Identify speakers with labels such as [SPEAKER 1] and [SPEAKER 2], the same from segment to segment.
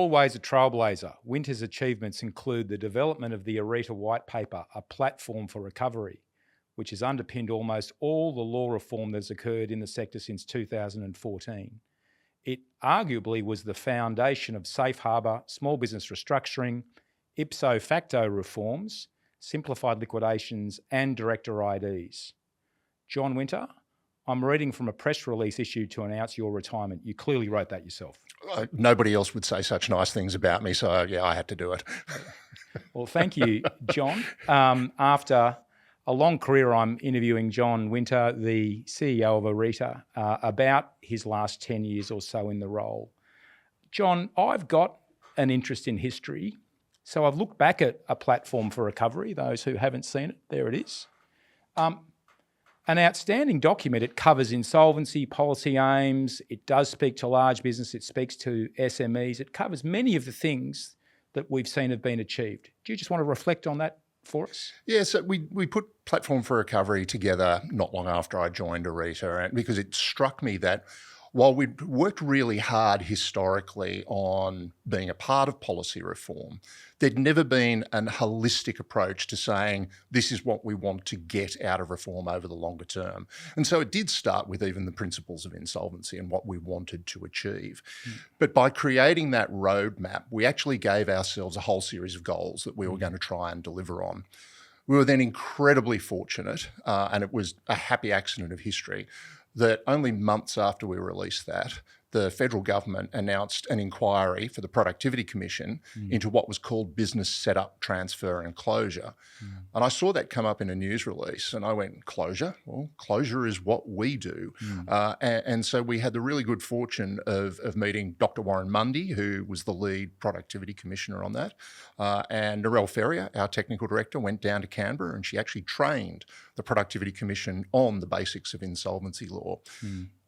[SPEAKER 1] always a trailblazer, Winter's achievements include the development of the Arita White Paper, a platform for recovery, which has underpinned almost all the law reform that's occurred in the sector since 2014. It arguably was the foundation of safe harbour, small business restructuring, ipso facto reforms, simplified liquidations and director IDs. John Winter, I'm reading from a press release issued to announce your retirement. You clearly wrote that yourself.
[SPEAKER 2] Nobody else would say such nice things about me, so yeah, I had to do it.
[SPEAKER 1] Well, thank you, John. After a long career, I'm interviewing John Winter, the CEO of Arita, about his last 10 years or so in the role. John, I've got an interest in history, so I've looked back at a platform for recovery. Those who haven't seen it, there it is. An outstanding document. It covers insolvency, policy aims. It does speak to large business. It speaks to SMEs. It covers many of the things that we've seen have been achieved. Do you just want to reflect on that for us?
[SPEAKER 2] Yeah, so we put Platform for Recovery together not long after I joined Arita, because it struck me that while we'd worked really hard historically on being a part of policy reform, there'd never been an holistic approach to saying this is what we want to get out of reform over the longer term. And so it did start with even the principles of insolvency and what we wanted to achieve. But by creating that roadmap, we actually gave ourselves a whole series of goals that we were going to try and deliver on. We were then incredibly fortunate, and it was a happy accident of history, that only months after we released that, the federal government announced an inquiry for the Productivity Commission into what was called business setup, transfer and closure. And I saw that come up in a news release and I went, closure? Well, closure is what we do. And so we had the really good fortune of meeting Dr. Warren Mundy, who was the lead Productivity Commissioner on that. And Narelle Ferrier, our technical director, went down to Canberra and she actually trained the Productivity Commission on the basics of insolvency law.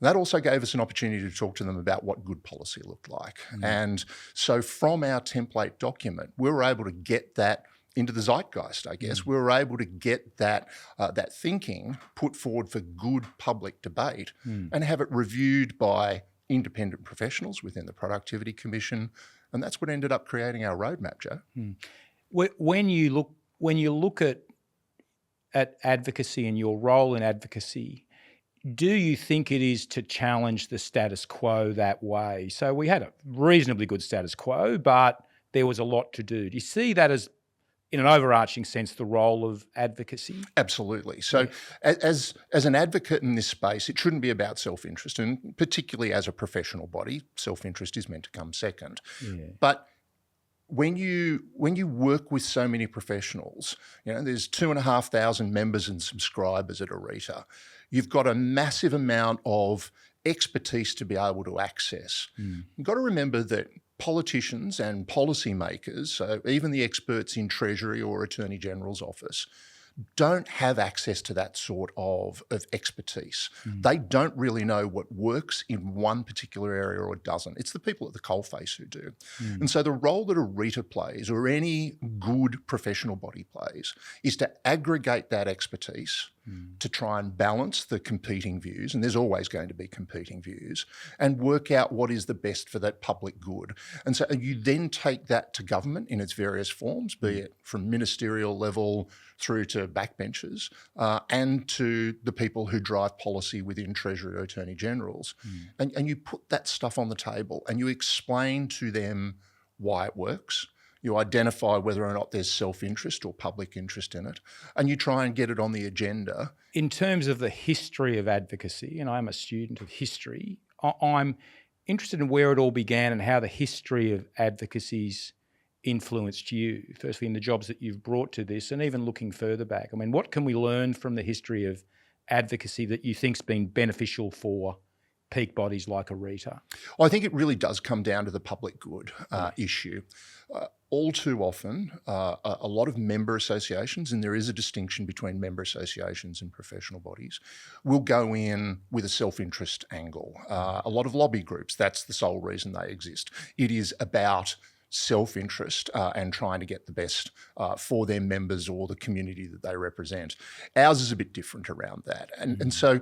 [SPEAKER 2] That also gave us an opportunity to talk to them about what good policy looked like. And so from our template document, we were able to get that into the zeitgeist, I guess. We were able to get that thinking put forward for good public debate and have it reviewed by independent professionals within the Productivity Commission. And that's what ended up creating our roadmap, Joe.
[SPEAKER 1] When you look at advocacy and your role in advocacy, do you think it is to challenge the status quo that way? So we had a reasonably good status quo, but there was a lot to do. Do you see that as, in an overarching sense, the role of advocacy?
[SPEAKER 2] Absolutely. So as an advocate in this space, it shouldn't be about self-interest, and particularly as a professional body, self-interest is meant to come second. But when you work with so many professionals, there's 2,500 members and subscribers at Arita. You've got a massive amount of expertise to be able to access. You've got to remember that politicians and policymakers, so even the experts in Treasury or Attorney General's office, don't have access to that sort of expertise. They don't really know what works in one particular area or doesn't. It's the people at the coalface who do. And so the role that Arita plays, or any good professional body plays, is to aggregate that expertise to try and balance the competing views, and there's always going to be competing views, and work out what is the best for that public good. And so you then take that to government in its various forms, be it from ministerial level through to backbenchers, and to the people who drive policy within Treasury or Attorney Generals. And you put that stuff on the table and you explain to them why it works. You identify whether or not there's self-interest or public interest in it, and you try and get it on the agenda.
[SPEAKER 1] In terms of the history of advocacy, and I'm a student of history, I'm interested in where it all began and how the history of advocacy's influenced you, firstly in the jobs that you've brought to this, and even looking further back. I mean, what can we learn from the history of advocacy that you think's been beneficial for peak bodies like Arita?
[SPEAKER 2] Well, I think it really does come down to the public good issue. All too often, a lot of member associations, and there is a distinction between member associations and professional bodies, will go in with a self-interest angle. A lot of lobby groups, that's the sole reason they exist. It is about self-interest and trying to get the best for their members or the community that they represent. Ours is a bit different around that. And so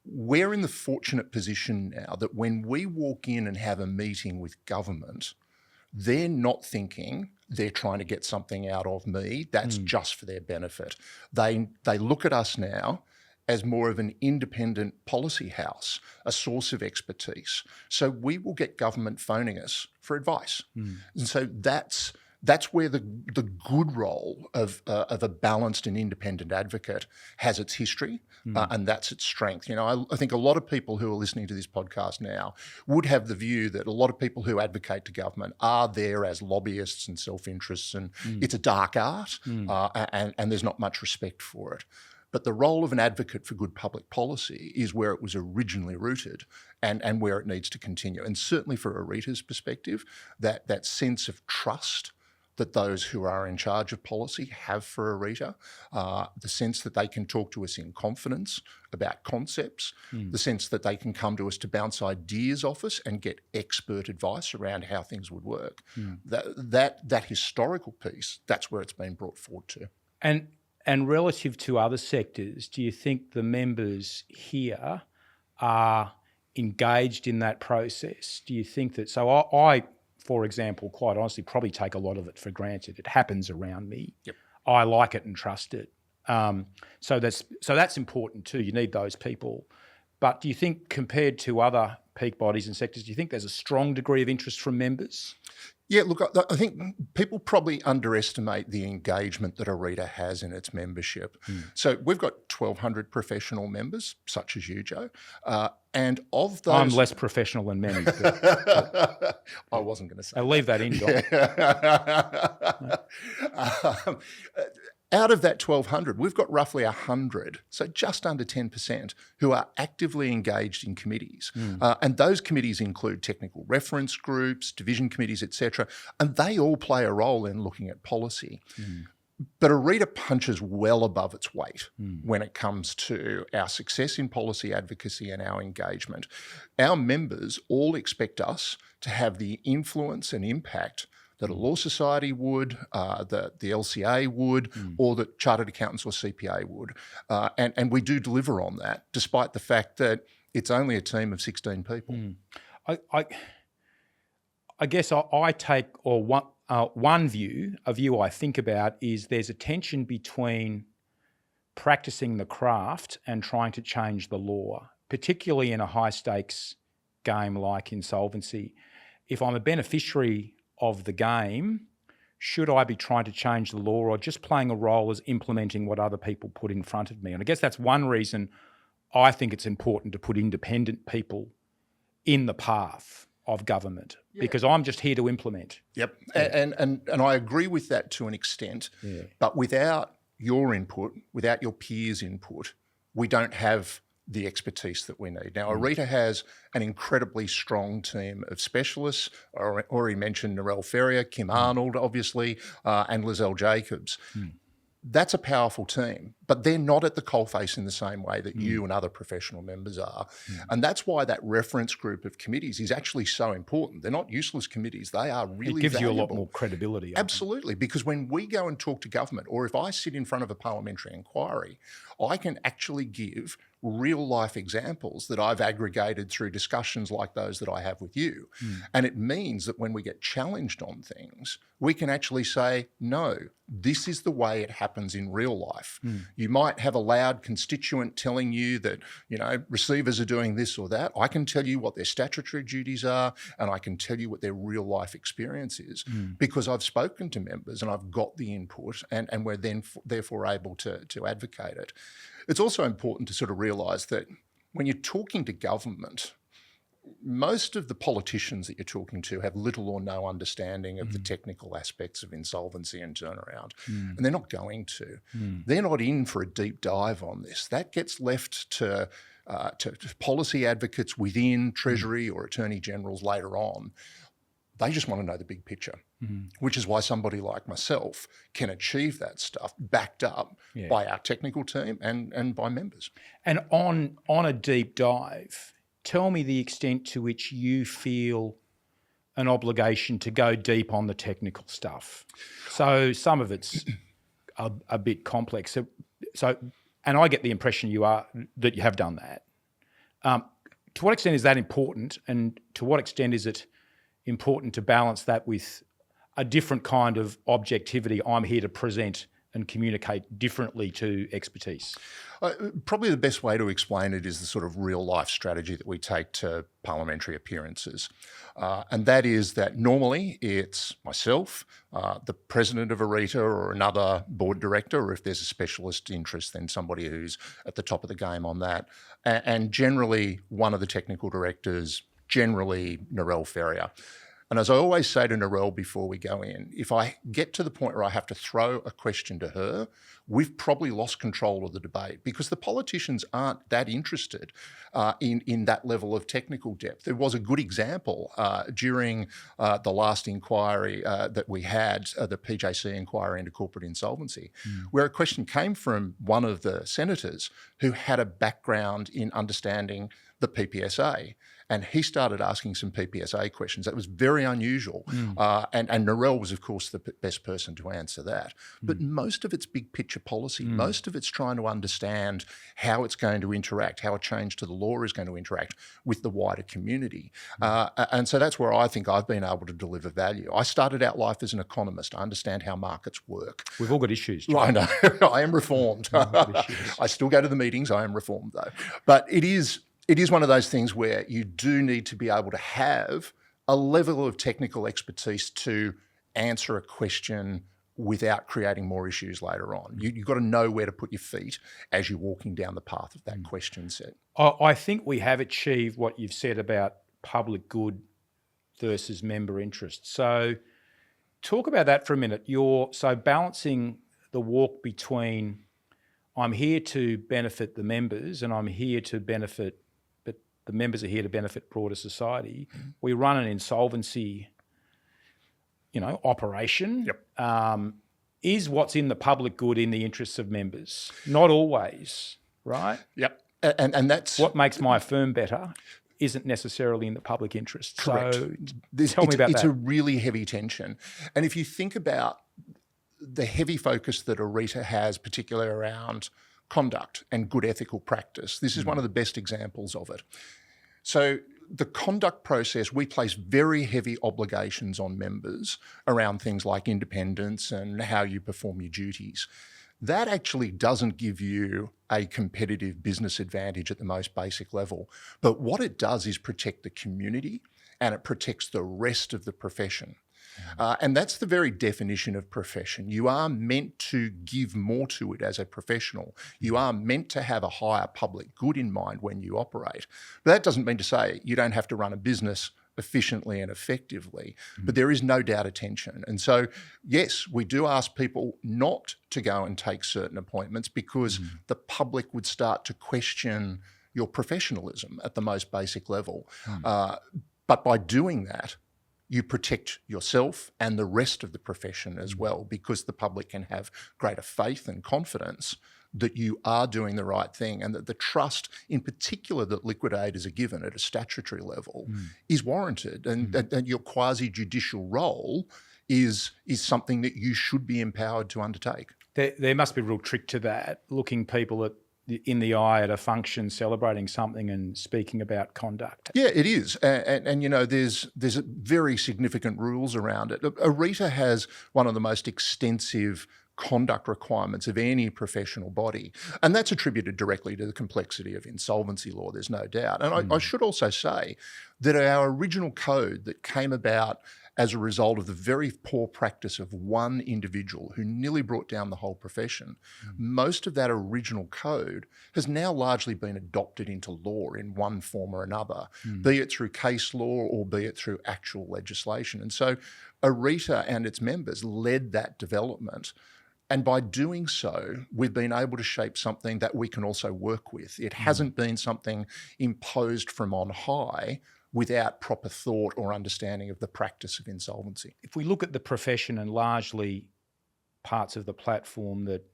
[SPEAKER 2] we're in the fortunate position now that when we walk in and have a meeting with government, they're not thinking they're trying to get something out of me. That's just for their benefit. They look at us now as more of an independent policy house, a source of expertise. So we will get government phoning us for advice. And so that's where the good role of a balanced and independent advocate has its history, and that's its strength. You know, I think a lot of people who are listening to this podcast now would have the view that a lot of people who advocate to government are there as lobbyists and self-interests, and it's a dark art, and there's not much respect for it. But the role of an advocate for good public policy is where it was originally rooted and where it needs to continue. And certainly for Arita's perspective, that sense of trust that those who are in charge of policy have for Arita, the sense that they can talk to us in confidence about concepts, the sense that they can come to us to bounce ideas off us and get expert advice around how things would work. That historical piece, that's where it's been brought forward to.
[SPEAKER 1] And relative to other sectors, do you think the members here are engaged in that process? Do you think that? So I, for example, quite honestly, probably take a lot of it for granted. It happens around me.
[SPEAKER 2] Yep.
[SPEAKER 1] I like it and trust it. So that's important too. You need those people. But do you think, compared to other peak bodies and sectors, do you think there's a strong degree of interest from members?
[SPEAKER 2] Yeah, look, I think people probably underestimate the engagement that Arita has in its membership. So we've got 1,200 professional members, such as you, Joe. And of those...
[SPEAKER 1] I'm less professional than many. But
[SPEAKER 2] I wasn't going to say
[SPEAKER 1] I'll leave that in, John.
[SPEAKER 2] Out of that 1,200, we've got roughly 100, so just under 10%, who are actively engaged in committees. And those committees include technical reference groups, division committees, etc. And they all play a role in looking at policy. But Arita punches well above its weight when it comes to our success in policy advocacy and our engagement. Our members all expect us to have the influence and impact that a law society would, that the LCA would, or that chartered accountants or CPA would. And we do deliver on that, despite the fact that it's only a team of 16 people.
[SPEAKER 1] I guess I take, or one view, a view I think about is there's a tension between practicing the craft and trying to change the law, particularly in a high stakes game like insolvency. If I'm a beneficiary of the game, should I be trying to change the law or just playing a role as implementing what other people put in front of me? And I guess that's one reason I think it's important to put independent people in the path of government, because I'm just here to implement.
[SPEAKER 2] Yep, and I agree with that to an extent, but without your input, without your peers' input, we don't have the expertise that we need. Now, Arita has an incredibly strong team of specialists. I already mentioned Narelle Ferrier, Kim Arnold, obviously, and Lizelle Jacobs. That's a powerful team, but they're not at the coalface in the same way that you and other professional members are. And that's why that reference group of committees is actually so important. They're not useless committees. They are really
[SPEAKER 1] It gives
[SPEAKER 2] valuable.
[SPEAKER 1] you a lot more credibility.
[SPEAKER 2] Absolutely, because when we go and talk to government, or if I sit in front of a parliamentary inquiry, I can actually give real life examples that I've aggregated through discussions like those that I have with you. And it means that when we get challenged on things, we can actually say, no, this is the way it happens in real life. You might have a loud constituent telling you that, you know, receivers are doing this or that. I can tell you what their statutory duties are, and I can tell you what their real life experience is, because I've spoken to members and I've got the input, and we're then therefore able to advocate it. It's also important to sort of realise that when you're talking to government, most of the politicians that you're talking to have little or no understanding of the technical aspects of insolvency and turnaround, and they're not going to. They're not in for a deep dive on this. That gets left to policy advocates within Treasury or Attorney Generals later on. They just want to know the big picture, which is why somebody like myself can achieve that stuff backed up by our technical team and by members.
[SPEAKER 1] And on a deep dive, tell me the extent to which you feel an obligation to go deep on the technical stuff. So some of it's a bit complex. So, and I get the impression that you have done that. To what extent is that important, and to what extent is it important to balance that with a different kind of objectivity. I'm here to present and communicate differently to expertise.
[SPEAKER 2] Probably the best way to explain it is the sort of real life strategy that we take to parliamentary appearances. And that is that normally it's myself, the president of Arita or another board director, or if there's a specialist interest, then somebody who's at the top of the game on that. And generally one of the technical directors, generally Narelle Ferrier. And as I always say to Narelle before we go in, if I get to the point where I have to throw a question to her, we've probably lost control of the debate because the politicians aren't that interested in that level of technical depth. There was a good example during the last inquiry that we had, the PJC inquiry into corporate insolvency, where a question came from one of the senators who had a background in understanding the PPSA. And he started asking some PPSA questions. That was very unusual. And Narelle was, of course, the best person to answer that. But most of it's big picture policy. Most of it's trying to understand how it's going to interact, how a change to the law is going to interact with the wider community. And so that's where I think I've been able to deliver value. I started out life as an economist. I understand how markets work.
[SPEAKER 1] We've all got issues, John.
[SPEAKER 2] I know. I am reformed. I still go to the meetings. I am reformed, though. But it is one of those things where you do need to be able to have a level of technical expertise to answer a question without creating more issues later on. You've got to know where to put your feet as you're walking down the path of that question set.
[SPEAKER 1] I think we have achieved what you've said about public good versus member interest. So talk about that for a minute. So balancing the walk between I'm here to benefit the members and I'm here to benefit the members are here to benefit broader society. We run an insolvency, operation.
[SPEAKER 2] Yep.
[SPEAKER 1] Is what's in the public good in the interests of members? Not always, right?
[SPEAKER 2] Yep. And that's
[SPEAKER 1] what makes my firm better isn't necessarily in the public interest.
[SPEAKER 2] Correct.
[SPEAKER 1] So tell me about that.
[SPEAKER 2] It's a really heavy tension. And if you think about the heavy focus that Arita has, particularly around conduct and good ethical practice, this is one of the best examples of it. So the conduct process, we place very heavy obligations on members around things like independence and how you perform your duties. That actually doesn't give you a competitive business advantage at the most basic level. But what it does is protect the community and it protects the rest of the profession. And that's the very definition of profession. You are meant to give more to it as a professional. You are meant to have a higher public good in mind when you operate. But that doesn't mean to say you don't have to run a business efficiently and effectively, but there is no doubt a tension. And so, yes, we do ask people not to go and take certain appointments because the public would start to question your professionalism at the most basic level. But by doing that, you protect yourself and the rest of the profession as well, because the public can have greater faith and confidence that you are doing the right thing and that the trust in particular that liquidators are given at a statutory level is warranted, and your quasi-judicial role is something that you should be empowered to undertake.
[SPEAKER 1] There must be a real trick to that, looking people in the eye at a function, celebrating something and speaking about conduct.
[SPEAKER 2] Yeah, it is. And there's very significant rules around it. Arita has one of the most extensive conduct requirements of any professional body. And that's attributed directly to the complexity of insolvency law, there's no doubt. And I should also say that our original code that came about as a result of the very poor practice of one individual who nearly brought down the whole profession, most of that original code has now largely been adopted into law in one form or another, be it through case law or be it through actual legislation. And so Arita and its members led that development. And by doing so, we've been able to shape something that we can also work with. It hasn't been something imposed from on high without proper thought or understanding of the practice of insolvency.
[SPEAKER 1] If we look at the profession and largely parts of the platform that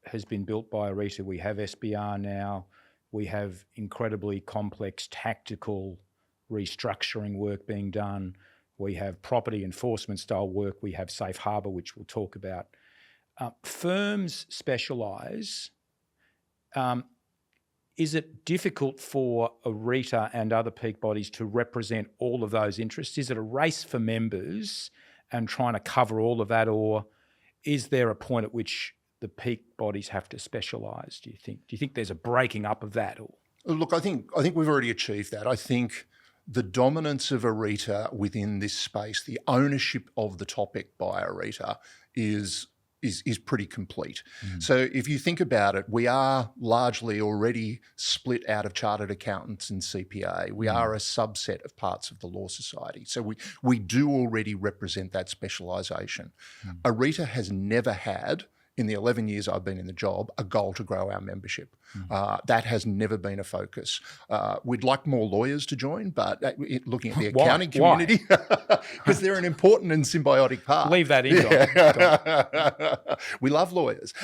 [SPEAKER 1] has been built by Arita, we have SBR now, we have incredibly complex tactical restructuring work being done, we have property enforcement style work, we have safe harbour, which we'll talk about. Firms specialise. is it difficult for Arita and other peak bodies to represent all of those interests? Is it a race for members and trying to cover all of that, or is there a point at which the peak bodies have to specialise, do you think? Do you think there's a breaking up of that? Or?
[SPEAKER 2] Look, I think we've already achieved that. I think the dominance of Arita within this space, the ownership of the topic by Arita is pretty complete. So if you think about it, we are largely already split out of chartered accountants and CPA. We are a subset of parts of the Law Society. So we do already represent that specialisation. Arita has never had, in the 11 years I've been in the job, a goal to grow our membership. That has never been a focus. We'd like more lawyers to join, but looking at the accounting community, because they're an important and symbiotic part.
[SPEAKER 1] Leave that in.
[SPEAKER 2] Yeah. We love lawyers.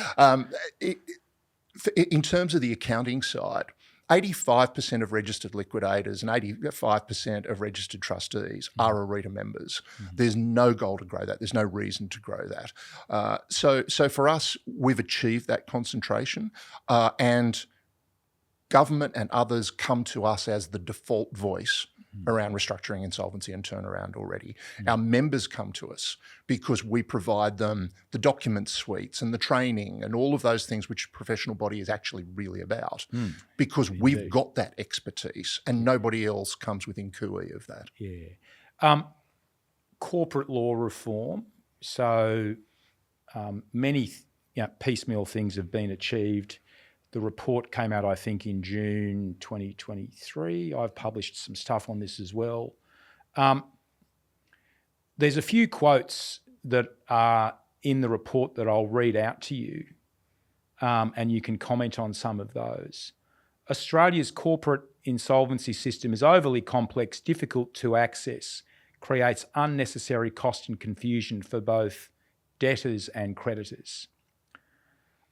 [SPEAKER 2] In terms of the accounting side, 85% of registered liquidators and 85% of registered trustees are Arita members. There's no goal to grow that. There's no reason to grow that. So for us, we've achieved that concentration, and government and others come to us as the default voice around restructuring, insolvency and turnaround already. Our members come to us because we provide them the document suites and the training and all of those things which a professional body is actually really about, because we've got that expertise and nobody else comes within cooey of that.
[SPEAKER 1] Yeah. Corporate law reform. So many piecemeal things have been achieved. The report came out, I think, in June 2023. I've published some stuff on this as well. There's a few quotes that are in the report that I'll read out to you, and you can comment on some of those. Australia's corporate insolvency system is overly complex, difficult to access, creates unnecessary cost and confusion for both debtors and creditors.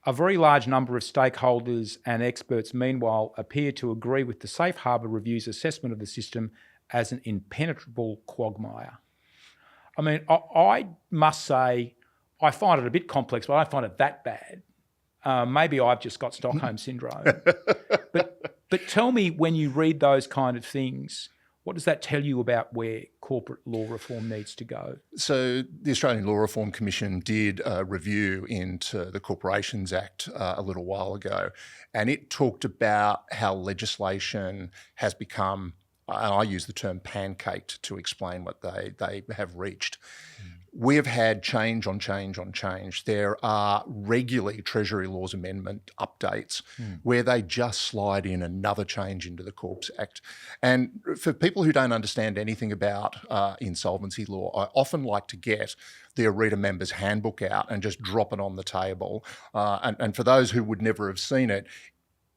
[SPEAKER 1] A very large number of stakeholders and experts, meanwhile, appear to agree with the Safe Harbour Review's assessment of the system as an impenetrable quagmire. I mean, I must say, I find it a bit complex, but I don't find it that bad. Maybe I've just got Stockholm syndrome. But tell me, when you read those kind of things, what does that tell you about where corporate law reform needs to go? So
[SPEAKER 2] the Australian Law Reform Commission did a review into the Corporations Act a little while ago, and it talked about how legislation has become, and I use the term pancaked to explain what they have reached. We have had change on change on change. There are regularly Treasury Laws Amendment updates where they just slide in another change into the Corps Act. And for people who don't understand anything about insolvency law, I often like to get the Arita members' handbook out and just drop it on the table. And for those who would never have seen it,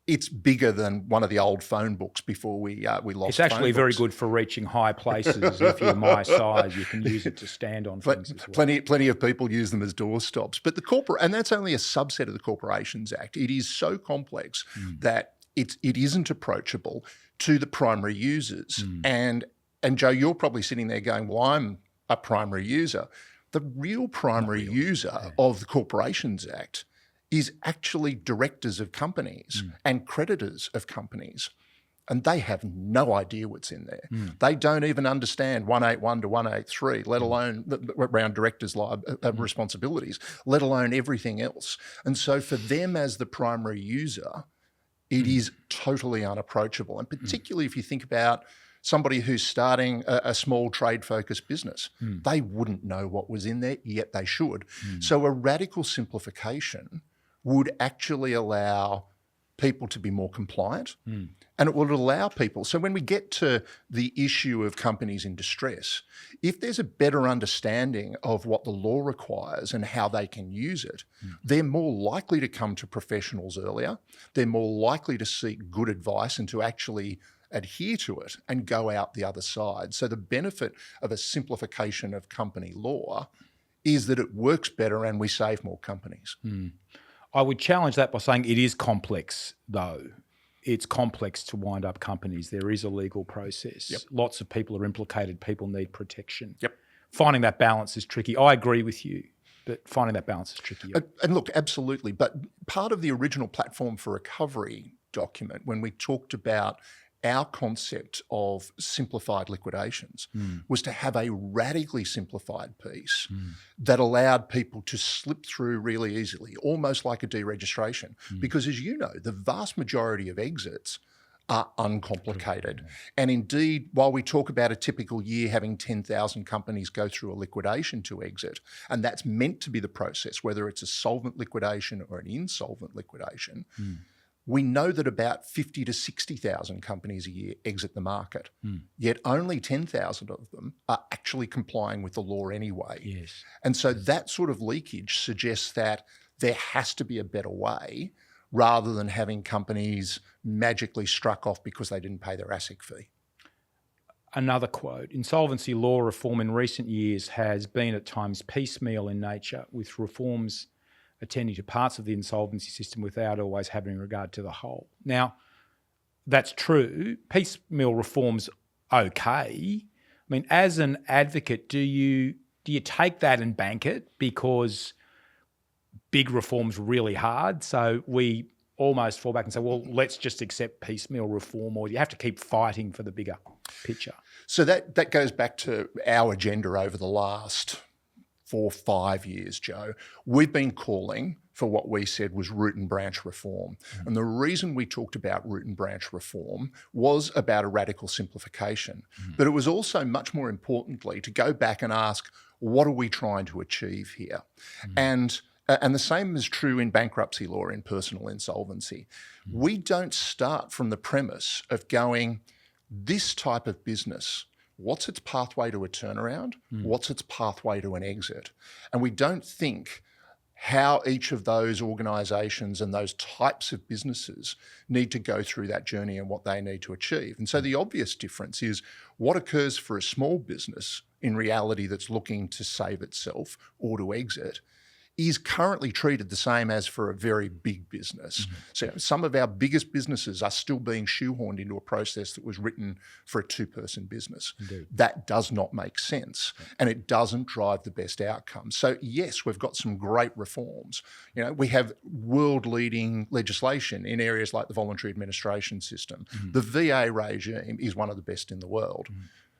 [SPEAKER 2] it's bigger than one of the old phone books before we lost.
[SPEAKER 1] It's actually very good for reaching high places. If you're my size, you can use it to stand on things as well.
[SPEAKER 2] Plenty of people use them as doorstops. But and that's only a subset of the Corporations Act. It is so complex that it isn't approachable to the primary users. And Joe, you're probably sitting there going, well, I'm a primary user. The real primary user of the Corporations Act is actually directors of companies and creditors of companies. And they have no idea what's in there. They don't even understand 181 to 183, let alone around directors' responsibilities, let alone everything else. And so for them as the primary user, it is totally unapproachable. And particularly if you think about somebody who's starting a small trade-focused business, they wouldn't know what was in there, yet they should. So a radical simplification would actually allow people to be more compliant, and it would allow people. So when we get to the issue of companies in distress, if there's a better understanding of what the law requires and how they can use it, they're more likely to come to professionals earlier. They're more likely to seek good advice and to actually adhere to it and go out the other side. So the benefit of a simplification of company law is that it works better and we save more companies.
[SPEAKER 1] I would challenge that by saying it is complex, though. It's complex to wind up companies. There is a legal process. Lots of people are implicated. People need protection. Finding that balance is tricky. I agree with you, but finding that balance is tricky.
[SPEAKER 2] And look, absolutely. But part of the original platform for recovery document when we talked about our concept of simplified liquidations was to have a radically simplified piece that allowed people to slip through really easily, almost like a deregistration. Because as you know, the vast majority of exits are uncomplicated. And indeed, while we talk about a typical year having 10,000 companies go through a liquidation to exit, and that's meant to be the process, whether it's a solvent liquidation or an insolvent liquidation, we know that about 50 to 60,000 companies a year exit the market, yet only 10,000 of them are actually complying with the law anyway.
[SPEAKER 1] Yes.
[SPEAKER 2] And so that sort of leakage suggests that there has to be a better way rather than having companies magically struck off because they didn't pay their ASIC fee.
[SPEAKER 1] Another quote, insolvency law reform in recent years has been at times piecemeal in nature, with reforms attending to parts of the insolvency system without always having regard to the whole. Now, that's true. Piecemeal reform's okay. I mean, as an advocate, do you take that and bank it because big reform's really hard, so we almost fall back and say, well, let's just accept piecemeal reform, or you have to keep fighting for the bigger picture?
[SPEAKER 2] So that goes back to our agenda over the last 4 or 5 years, Joe. We've been calling for what we said was root and branch reform. And the reason we talked about root and branch reform was about a radical simplification. But it was also, much more importantly, to go back and ask, what are we trying to achieve here? And the same is true in bankruptcy law, in personal insolvency. We don't start from the premise of going, this type of business, what's its pathway to a turnaround? What's its pathway to an exit? And we don't think how each of those organisations and those types of businesses need to go through that journey and what they need to achieve. And so the obvious difference is what occurs for a small business in reality that's looking to save itself or to exit is currently treated the same as for a very big business. So some of our biggest businesses are still being shoehorned into a process that was written for a 2-person business.
[SPEAKER 1] Indeed.
[SPEAKER 2] That does not make sense, and it doesn't drive the best outcomes. So yes, we've got some great reforms. You know, we have world-leading legislation in areas like the voluntary administration system. The VA regime is one of the best in the world.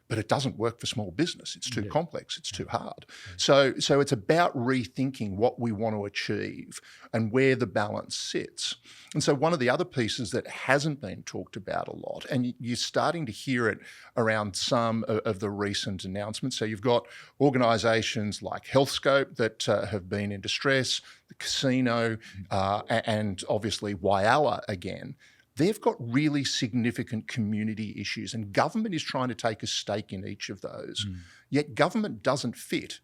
[SPEAKER 2] But it doesn't work for small business. It's too complex. It's too hard. So it's about rethinking what we want to achieve and where the balance sits. And so one of the other pieces that hasn't been talked about a lot, and you're starting to hear it around some of the recent announcements. So you've got organisations like Healthscope that have been in distress, the casino, and obviously Whyalla again. They've got really significant community issues, and government is trying to take a stake in each of those. Yet government doesn't fit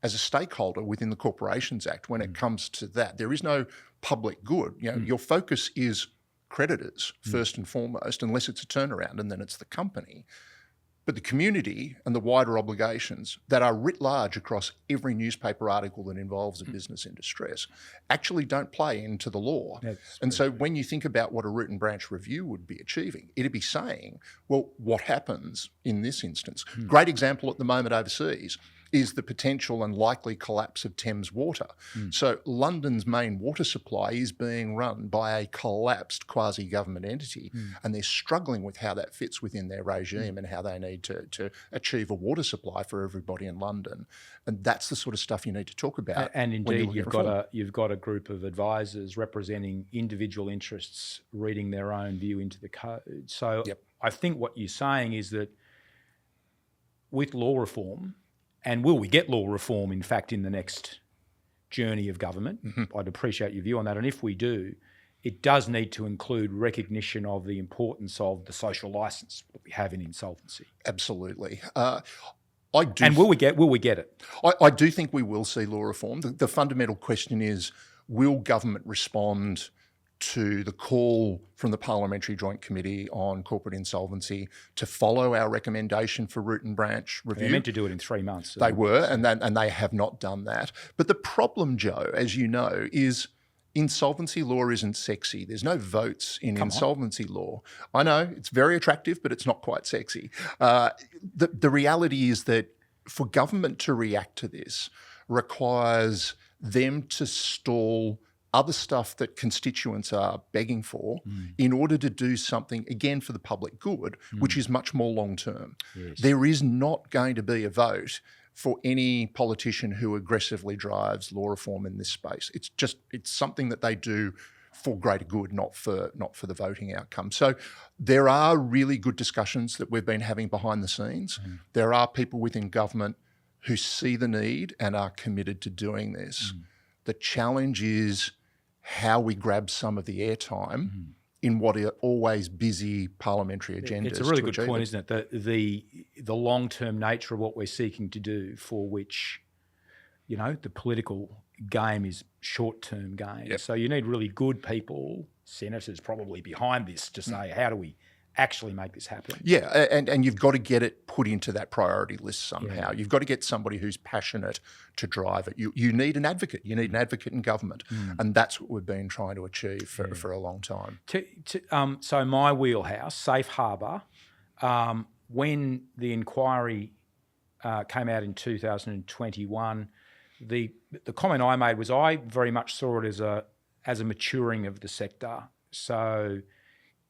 [SPEAKER 2] as a stakeholder within the Corporations Act when it comes to that. There is no public good. You know, your focus is creditors first and foremost, unless it's a turnaround, and then it's the company. But the community and the wider obligations that are writ large across every newspaper article that involves a business in distress actually don't play into the law. And so when you think about what a root and branch review would be achieving, it'd be saying, well, what happens in this instance? Great example at the moment overseas is the potential and likely collapse of Thames Water. So London's main water supply is being run by a collapsed quasi-government entity, and they're struggling with how that fits within their regime and how they need to achieve a water supply for everybody in London. And that's the sort of stuff you need to talk about.
[SPEAKER 1] And indeed, you've got a group of advisors representing individual interests, reading their own view into the code. So I think what you're saying is that with law reform, and will we get law reform, in fact, in the next journey of government? I'd appreciate your view on that. And if we do, it does need to include recognition of the importance of the social licence that we have in insolvency.
[SPEAKER 2] Absolutely.
[SPEAKER 1] Will we get it?
[SPEAKER 2] I do think we will see law reform. The fundamental question is, will government respond to the call from the Parliamentary Joint Committee on Corporate Insolvency to follow our recommendation for root and branch review?
[SPEAKER 1] They meant to do it in 3 months.
[SPEAKER 2] They were, and they have not done that. But the problem, Joe, as you know, is insolvency law isn't sexy. There's no votes in insolvency law. I know, it's very attractive, but it's not quite sexy. The reality is that for government to react to this requires them to stall other stuff that constituents are begging for in order to do something, again, for the public good, which is much more long-term.
[SPEAKER 1] Yes.
[SPEAKER 2] There is not going to be a vote for any politician who aggressively drives law reform in this space. It's something that they do for greater good, not for the voting outcome. So there are really good discussions that we've been having behind the scenes. There are people within government who see the need and are committed to doing this. The challenge is how we grab some of the airtime in what are always busy parliamentary agendas.
[SPEAKER 1] It's a really good point, isn't it? The long-term nature of what we're seeking to do, for which, the political game is short-term game.
[SPEAKER 2] Yep.
[SPEAKER 1] So you need really good people, senators probably behind this, to say, how do we actually make this happen?
[SPEAKER 2] Yeah, and you've got to get it put into that priority list somehow. You've got to get somebody who's passionate to drive it. You need an advocate. You need an advocate in government. And that's what we've been trying to achieve for a long time.
[SPEAKER 1] So my wheelhouse, safe harbour, when the inquiry came out in 2021, the comment I made was I very much saw it as a maturing of the sector. So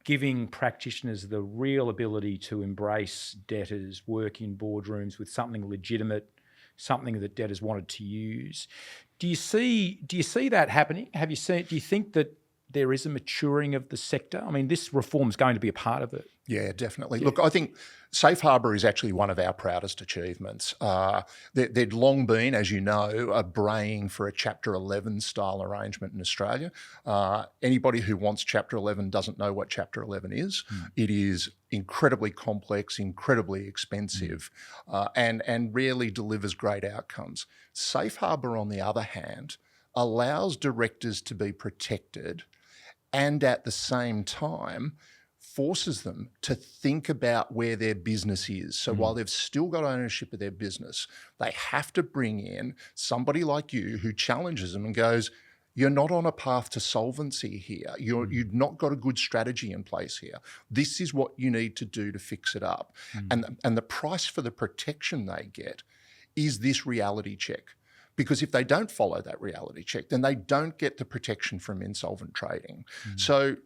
[SPEAKER 1] giving practitioners the real ability to embrace debtors, work in boardrooms with something legitimate, something that debtors wanted to use. Do you see that happening? Do you think that there is a maturing of the sector? I mean, this reform is going to be a part of it.
[SPEAKER 2] Yeah, definitely. Look, I think safe harbour is actually one of our proudest achievements. There'd long been, as you know, a braying for a Chapter 11 style arrangement in Australia. Anybody who wants Chapter 11 doesn't know what Chapter 11 is. It is incredibly complex, incredibly expensive, and rarely delivers great outcomes. Safe harbour, on the other hand, allows directors to be protected and at the same time forces them to think about where their business is. So while they've still got ownership of their business, they have to bring in somebody like you who challenges them and goes, you're not on a path to solvency here. You've not got a good strategy in place here. This is what you need to do to fix it up. And the price for the protection they get is this reality check. Because if they don't follow that reality check, then they don't get the protection from insolvent trading. So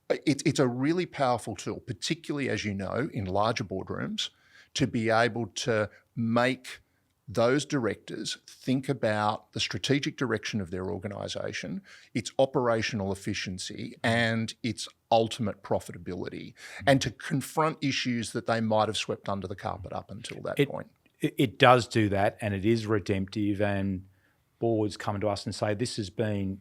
[SPEAKER 2] it's a really powerful tool, particularly, as you know, in larger boardrooms, to be able to make those directors think about the strategic direction of their organisation, its operational efficiency and its ultimate profitability, and to confront issues that they might have swept under the carpet up until that point.
[SPEAKER 1] It does do that, and it is redemptive, and boards come to us and say, this has been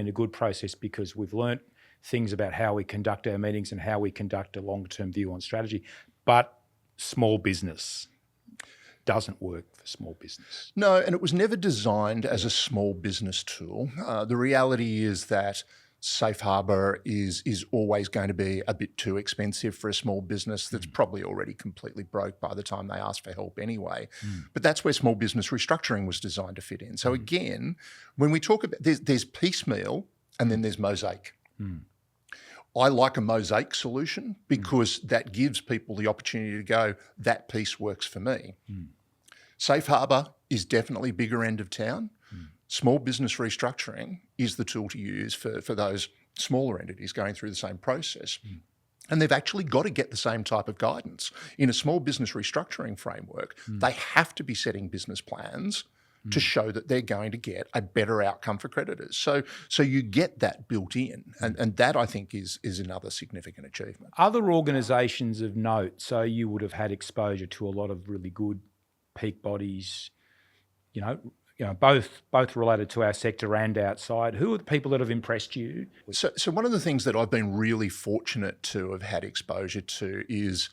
[SPEAKER 1] a good process because we've learnt things about how we conduct our meetings and how we conduct a longer-term view on strategy. But small business doesn't work for small business.
[SPEAKER 2] No, and it was never designed as a small business tool. The reality is that safe harbour is always going to be a bit too expensive for a small business that's probably already completely broke by the time they ask for help anyway. But that's where small business restructuring was designed to fit in. So again, when we talk about, there's piecemeal and then there's mosaic. I like a mosaic solution because that gives people the opportunity to go, that piece works for me. Safe harbour is definitely bigger end of town. Small business restructuring is the tool to use for those smaller entities going through the same process. And they've actually got to get the same type of guidance. In a small business restructuring framework, they have to be setting business plans to show that they're going to get a better outcome for creditors. So you get that built in, and that I think is another significant achievement.
[SPEAKER 1] Other organisations of note, so you would have had exposure to a lot of really good peak bodies, both related to our sector and outside. Who are the people that have impressed you?
[SPEAKER 2] So one of the things that I've been really fortunate to have had exposure to is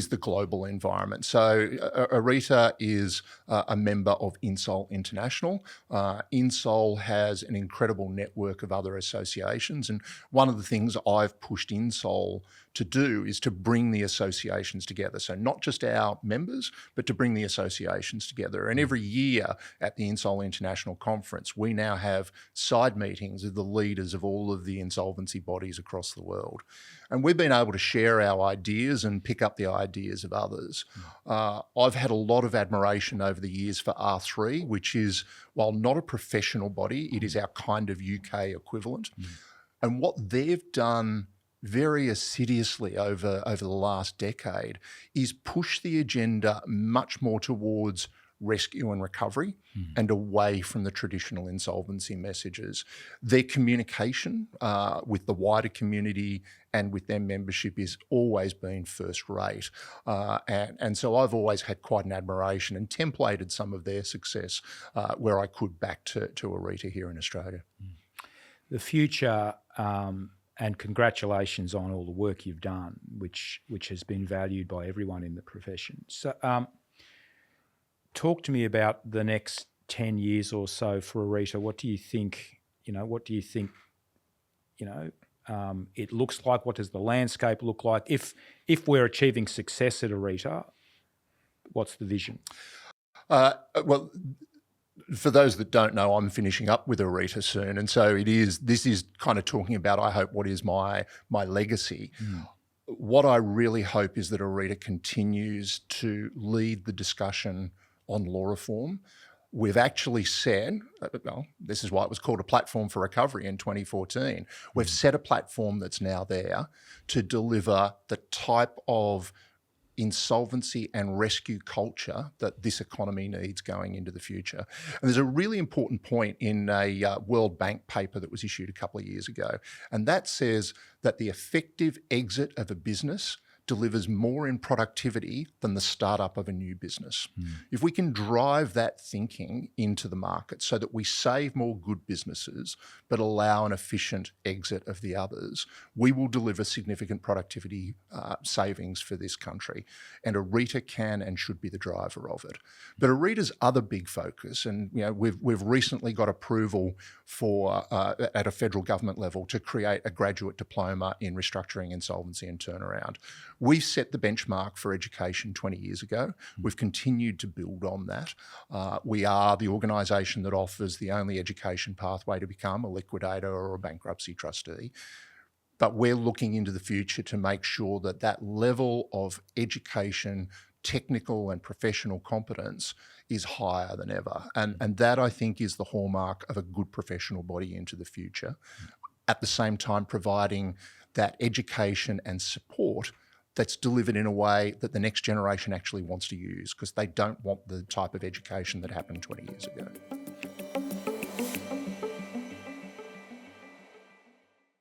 [SPEAKER 2] the global environment. So Arita is a member of Insol International. Insol has an incredible network of other associations, and one of the things I've pushed Insol to do is to bring the associations together. So not just our members, but to bring the associations together. And every year at the Insol International Conference, we now have side meetings with the leaders of all of the insolvency bodies across the world. And we've been able to share our ideas and pick up the ideas of others. I've had a lot of admiration over the years for R3, which is, while not a professional body, it is our kind of UK equivalent. And what they've done very assiduously over the last decade is push the agenda much more towards rescue and recovery and away from the traditional insolvency messages. Their communication with the wider community and with their membership is always been first rate. And so I've always had quite an admiration and templated some of their success where I could back to Arita here in Australia.
[SPEAKER 1] The future, and congratulations on all the work you've done, which has been valued by everyone in the profession. So, talk to me about the next 10 years or so for Arita. What do you think? It looks like? What does the landscape look like? If we're achieving success at Arita, what's the vision?
[SPEAKER 2] Well, for those that don't know, I'm finishing up with Arita soon, and so this is kind of talking about, I hope, what is my legacy. What I really hope is that Arita continues to lead the discussion on law reform. We've actually said, well, this is why it was called a platform for recovery in 2014. We've set a platform that's now there to deliver the type of insolvency and rescue culture that this economy needs going into the future. And there's a really important point in a World Bank paper that was issued a couple of years ago, and that says that the effective exit of a business delivers more in productivity than the startup of a new business. If we can drive that thinking into the market so that we save more good businesses but allow an efficient exit of the others, we will deliver significant productivity savings for this country. And Arita can and should be the driver of it. But Arita's other big focus, and we've recently got approval for at a federal government level to create a graduate diploma in restructuring, insolvency and turnaround. We set the benchmark for education 20 years ago. We've continued to build on that. We are the organisation that offers the only education pathway to become a liquidator or a bankruptcy trustee. But we're looking into the future to make sure that that level of education, technical and professional competence is higher than ever. And that, I think, is the hallmark of a good professional body into the future. At the same time, providing that education and support that's delivered in a way that the next generation actually wants to use, because they don't want the type of education that happened 20 years ago.